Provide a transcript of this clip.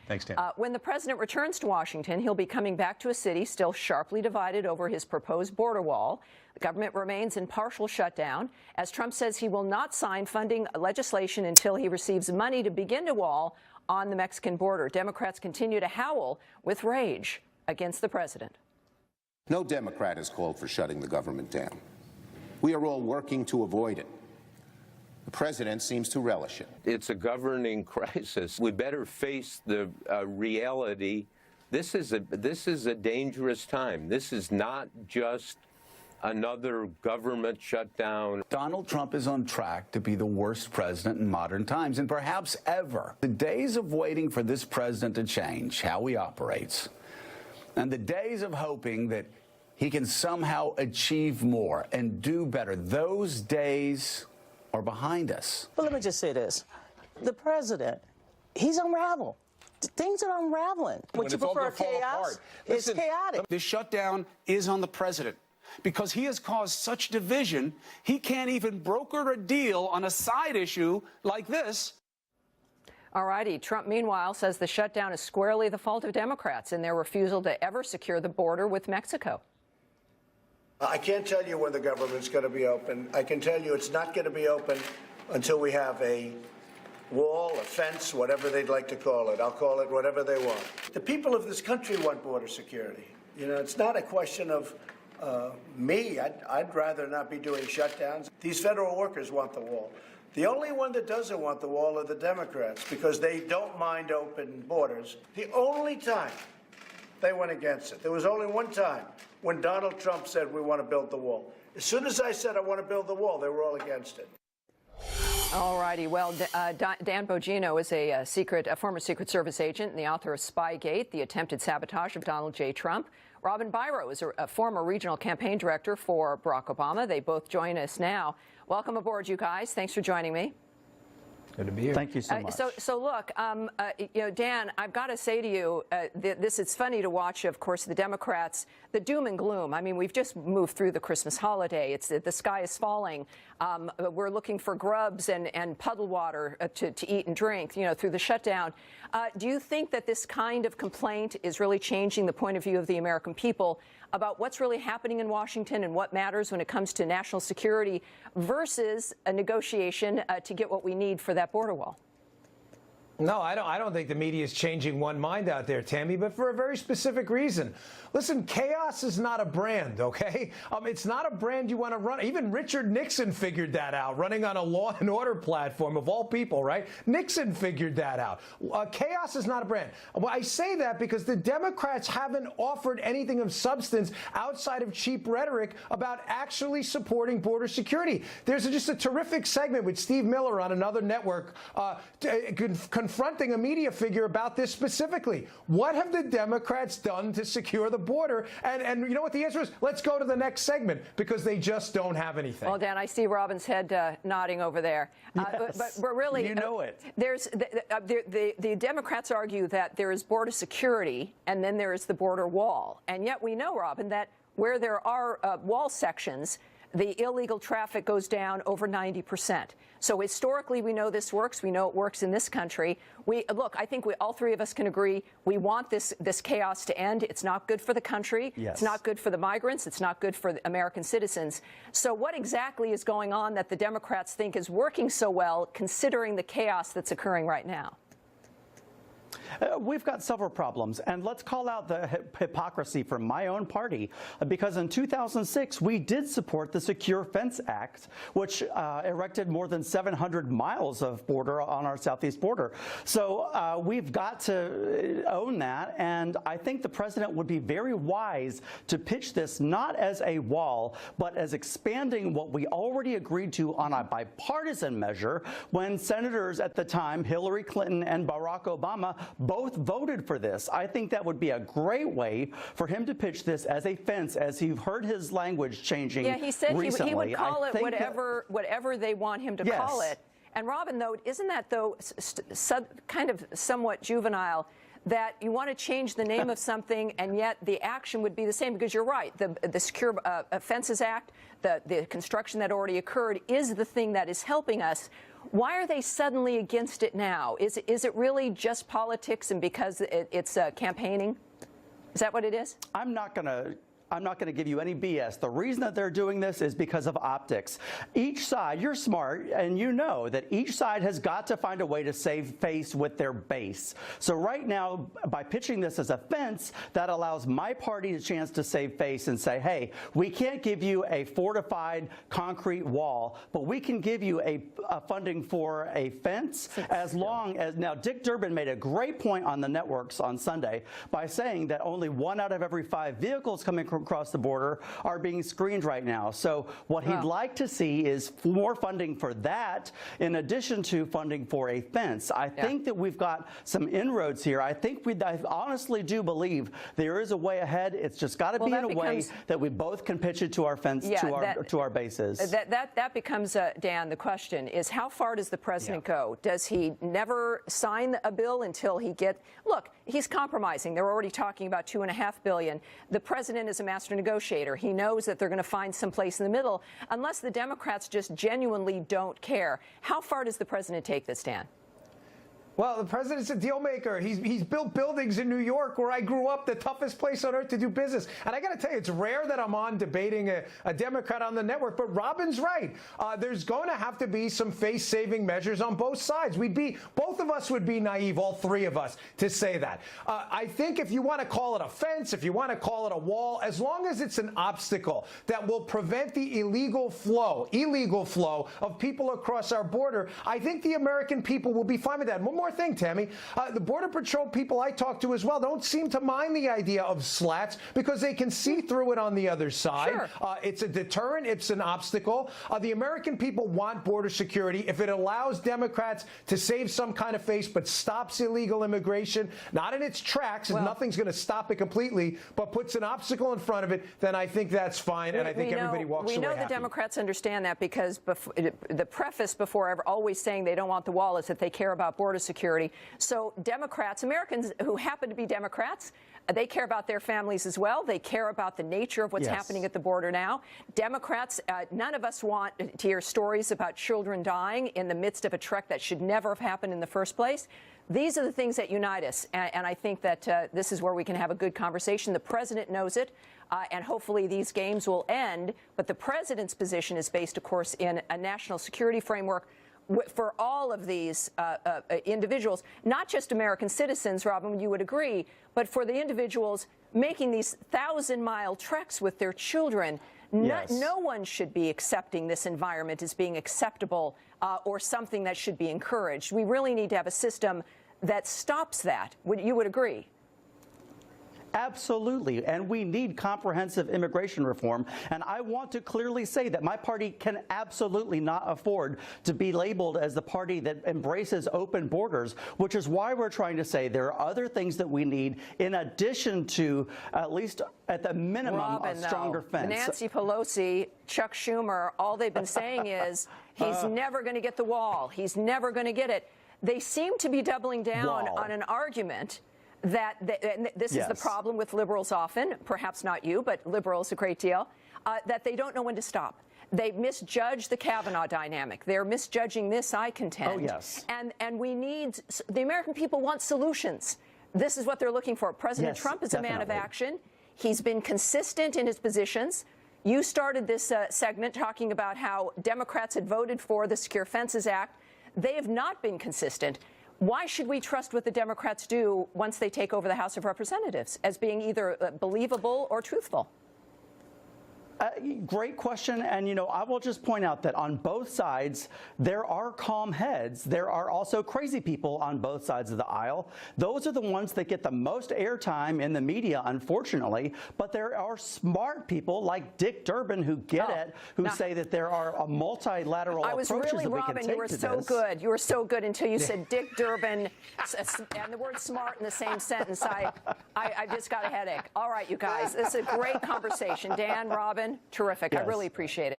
Thanks, Dan. When the president returns to Washington, he'll be coming back to a city still sharply divided over his proposed border wall. The government remains in partial shutdown, as Trump says he will not sign funding legislation until he receives money to begin a wall on the Mexican border. Democrats continue to howl with rage against the president. No Democrat has called for shutting the government down. We are all working to avoid it. The president seems to relish it. It's a governing crisis. We better face the reality. This is a dangerous time. This is not just another government shutdown. Donald Trump is on track to be the worst president in modern times, and perhaps ever. The days of waiting for this president to change how he operates, and the days of hoping that he can somehow achieve more and do better, those days are behind us. But let me just say this. The president, he's unraveled. Things are unraveling. Would you prefer chaos? It's chaotic. This shutdown is on the president because he has caused such division, he can't even broker a deal on a side issue like this. All righty. Trump, meanwhile, says the shutdown is squarely the fault of Democrats in their refusal to ever secure the border with Mexico. I can't tell you when the government's going to be open. I can tell you it's not going to be open until we have a wall, a fence, whatever they'd like to call it. I'll call it whatever they want. The people of this country want border security. You know, it's not a question of me. I'd rather not be doing shutdowns. These federal workers want the wall. The only one that doesn't want the wall are the Democrats because they don't mind open borders. The only time they went against it, there was only one time when Donald Trump said we want to build the wall. As soon as I said I want to build the wall, they were all against it. All righty. Well, Dan Bongino is a former Secret Service agent and the author of Spygate, the attempted sabotage of Donald J. Trump. Robin Biro is a former regional campaign director for Barack Obama. They both join us now. Welcome aboard, you guys. Thanks for joining me. Good to be here. Thank you so much. So look, you know, Dan, I've got to say to you, it's funny to watch, of course, the Democrats, the doom and gloom. I mean, we've just moved through the Christmas holiday. The sky is falling. We're looking for grubs and puddle water to eat and drink, you know, through the shutdown. Do you think that this kind of complaint is really changing the point of view of the American people about what's really happening in Washington and what matters when it comes to national security versus a negotiation to get what we need for that border wall? No, I don't think the media is changing one mind out there, Tammy, but for a very specific reason. Listen, chaos is not a brand, okay? It's not a brand you want to run. Even Richard Nixon figured that out, running on a law and order platform of all people, right? Nixon figured that out. Chaos is not a brand. Well, I say that because the Democrats haven't offered anything of substance outside of cheap rhetoric about actually supporting border security. There's just a terrific segment with Steve Miller on another network confronting a media figure about this specifically. What have the Democrats done to secure the border? And you know what the answer is? Let's go to the next segment because they just don't have anything. Well, Dan, I see Robin's head nodding over there. Yes, but really, you know it. There's the Democrats argue that there is border security and then there is the border wall. And yet we know, Robin, that where there are wall sections, the illegal traffic goes down over 90%. So historically, we know this works. We know it works in this country. Look, I think all three of us can agree we want this chaos to end. It's not good for the country. Yes. It's not good for the migrants. It's not good for the American citizens. So what exactly is going on that the Democrats think is working so well, considering the chaos that's occurring right now? We've got several problems, and let's call out the hypocrisy from my own party, because in 2006 we did support the Secure Fence Act, which erected more than 700 miles of border on our southeast border. So we've got to own that, and I think the president would be very wise to pitch this not as a wall, but as expanding what we already agreed to on a bipartisan measure when senators at the time, Hillary Clinton and Barack Obama, both voted for this. I think that would be a great way for him to pitch this as a fence, as you've heard his language changing recently. Yeah, he said he would call it whatever they want him to call it. And Robin, though, isn't that, though, kind of somewhat juvenile that you want to change the name of something, and yet the action would be the same, because you're right. The Secure Fences Act, the construction that already occurred, is the thing that is helping us. Why are they suddenly against it now? Is it really just politics and because it's campaigning? Is that what it is? I'm not going to give you any BS. The reason that they're doing this is because of optics. Each side, you're smart, and you know that each side has got to find a way to save face with their base. So right now, by pitching this as a fence, that allows my party a chance to save face and say, hey, we can't give you a fortified concrete wall, but we can give you a funding for a fence as long as... Now, Dick Durbin made a great point on the networks on Sunday by saying that only 1 out of every 5 vehicles coming across the border are being screened right now. So what he'd like to see is more funding for that in addition to funding for a fence. I think that we've got some inroads here. I honestly do believe there is a way ahead. It's just got to be in a way that we both can pitch it to our fence, to our bases. That becomes, Dan, the question is, how far does the president go? Does he never sign a bill until he look, he's compromising. They're already talking about $2.5 billion. The president is a master negotiator. He knows that they're going to find some place in the middle, unless the Democrats just genuinely don't care. How far does the president take this, Dan? Well, the president's a deal maker. He's built buildings in New York, where I grew up, the toughest place on earth to do business. And I got to tell you, it's rare that I'm on debating a Democrat on the network. But Robin's right. There's going to have to be some face-saving measures on both sides. Both of us would be naive, all three of us, to say that. I think if you want to call it a fence, if you want to call it a wall, as long as it's an obstacle that will prevent the illegal flow of people across our border, I think the American people will be fine with that. One more thing, Tammy. The Border Patrol people I talk to as well don't seem to mind the idea of slats because they can see through it on the other side. Sure. It's a deterrent. It's an obstacle. The American people want border security. If it allows Democrats to save some kind of face but stops illegal immigration, not in its tracks, and nothing's going to stop it completely, but puts an obstacle in front of it, then I think that's fine, and I think everybody walks away happy. We know the Democrats understand that, because the preface before always saying they don't want the wall is that they care about border security. So Democrats, Americans who happen to be Democrats, they care about their families as well. They care about the nature of what's happening at the border now. Democrats, none of us want to hear stories about children dying in the midst of a trek that should never have happened in the first place. These are the things that unite us, and I think that this is where we can have a good conversation. The president knows it, and hopefully these games will end. But the president's position is based, of course, in a national security framework for all of these individuals, not just American citizens, Robin, you would agree, but for the individuals making these 1,000-mile treks with their children. No one should be accepting this environment as being acceptable or something that should be encouraged. We really need to have a system that stops that. You would agree? Absolutely, and we need comprehensive immigration reform. And I want to clearly say that my party can absolutely not afford to be labeled as the party that embraces open borders, which is why we're trying to say there are other things that we need in addition to, at least at the minimum, a stronger fence. Nancy Pelosi, Chuck Schumer, all they've been saying is he's never going to get the wall. He's never going to get it. They seem to be doubling down on an argument that this is the problem with liberals often, perhaps not you, but liberals a great deal, that they don't know when to stop. They misjudge the Kavanaugh dynamic. They're misjudging this, I contend. Oh, yes. And we need, the American people want solutions. This is what they're looking for. President Trump is a man of action. He's been consistent in his positions. You started this segment talking about how Democrats had voted for the Secure Fences Act. They have not been consistent. Why should we trust what the Democrats do once they take over the House of Representatives as being either believable or truthful? Great question. And, you know, I will just point out that on both sides, there are calm heads. There are also crazy people on both sides of the aisle. Those are the ones that get the most airtime in the media, unfortunately. But there are smart people like Dick Durbin who get it, who say that there are a multilateral approaches that we can take to this. Robin, you were so good. You were so good until you said Dick Durbin and the word smart in the same sentence. I just got a headache. All right, you guys, this is a great conversation. Dan, Robin, terrific. I really appreciate it.